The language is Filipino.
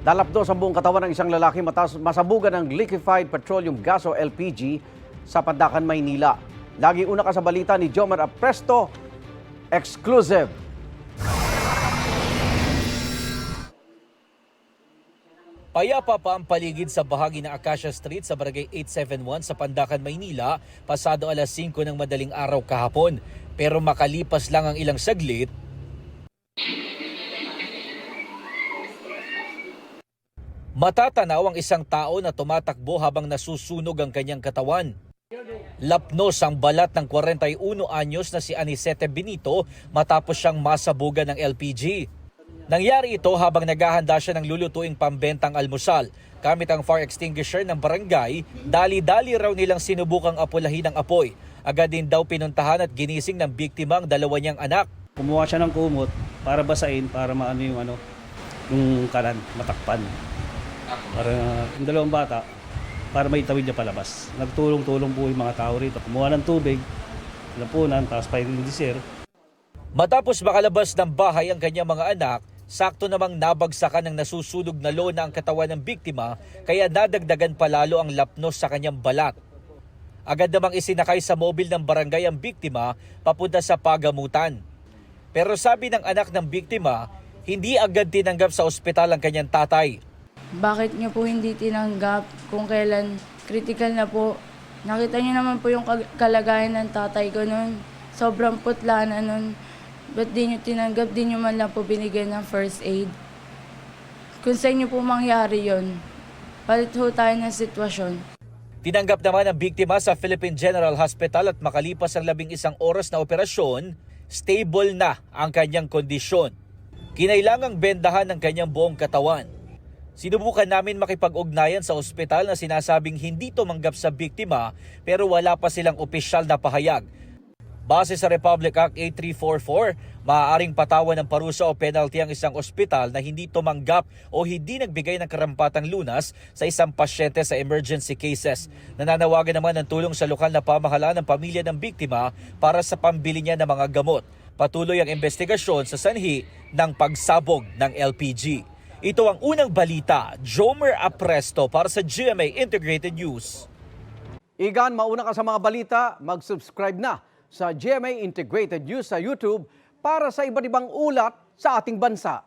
Dalapdo sa buong katawan ng isang lalaki matapos masabugan ng liquefied petroleum gas o LPG sa Pandacan, Maynila. Lagi una ka sa balita ni Jomar Apresto, exclusive. Payapa pa ang paligid sa bahagi ng Acacia Street sa Barangay 871 sa Pandacan, Maynila, pasado alas 5 ng madaling araw kahapon. Pero makalipas lang ang ilang saglit, matatanaw ang isang tao na tumatakbo habang nasusunog ang kanyang katawan. Lapnos ang balat ng 41 anyos na si Anicete Benito matapos siyang masabugan ng LPG. Nangyari ito habang naghahanda siya ng lulutuing pambentang almusal. Gamit ang fire extinguisher ng barangay, dali-dali raw nilang sinubukang apulahin ang apoy. Agad din daw pinuntahan at ginising ng biktima ang dalawa niyang anak. Kumuha siya ng kumot para basain, para maano yung kanan, matakpan. Para yung dalawang bata, para may tawid niya palabas. Nagtulong-tulong po yung mga tao rito. Kumuha ng tubig, lapunan, tapos painindisir. Matapos makalabas ng bahay ang kanyang mga anak, sakto namang nabagsakan ng nasusunog na lona ang katawan ng biktima, kaya nadagdagan palalo ang lapnos sa kanyang balat. Agad namang isinakay sa mobil ng barangay ang biktima papunta sa pagamutan. Pero sabi ng anak ng biktima, hindi agad tinanggap sa ospital ang kanyang tatay. Bakit niyo po hindi tinanggap kung kailan critical na po? Nakita niyo naman po yung kalagayan ng tatay ko noon. Sobrang putla na noon. Ba't di niyo tinanggap? Di niyo man lang po binigyan ng first aid. Kung sa inyo po mangyari yon, palit ho tayo ng sitwasyon. Tinanggap naman ang biktima sa Philippine General Hospital at makalipas ang 11 oras na operasyon, stable na ang kanyang kondisyon. Kinailangang bendahan ang kanyang buong katawan. Sinubukan namin makipag-ugnayan sa ospital na sinasabing hindi tumanggap sa biktima pero wala pa silang opisyal na pahayag. Base sa Republic Act 8344, maaaring patawan ng parusa o penalty ang isang ospital na hindi tumanggap o hindi nagbigay ng karampatang lunas sa isang pasyente sa emergency cases. Nananawagan naman ng tulong sa lokal na pamahalaan ng pamilya ng biktima para sa pambili niya ng mga gamot. Patuloy ang investigasyon sa sanhi ng pagsabog ng LPG. Ito ang unang balita, Jomar Apresto para sa GMA Integrated News. Igan, mauna ka sa mga balita, mag-subscribe na sa GMA Integrated News sa YouTube para sa iba't ibang ulat sa ating bansa.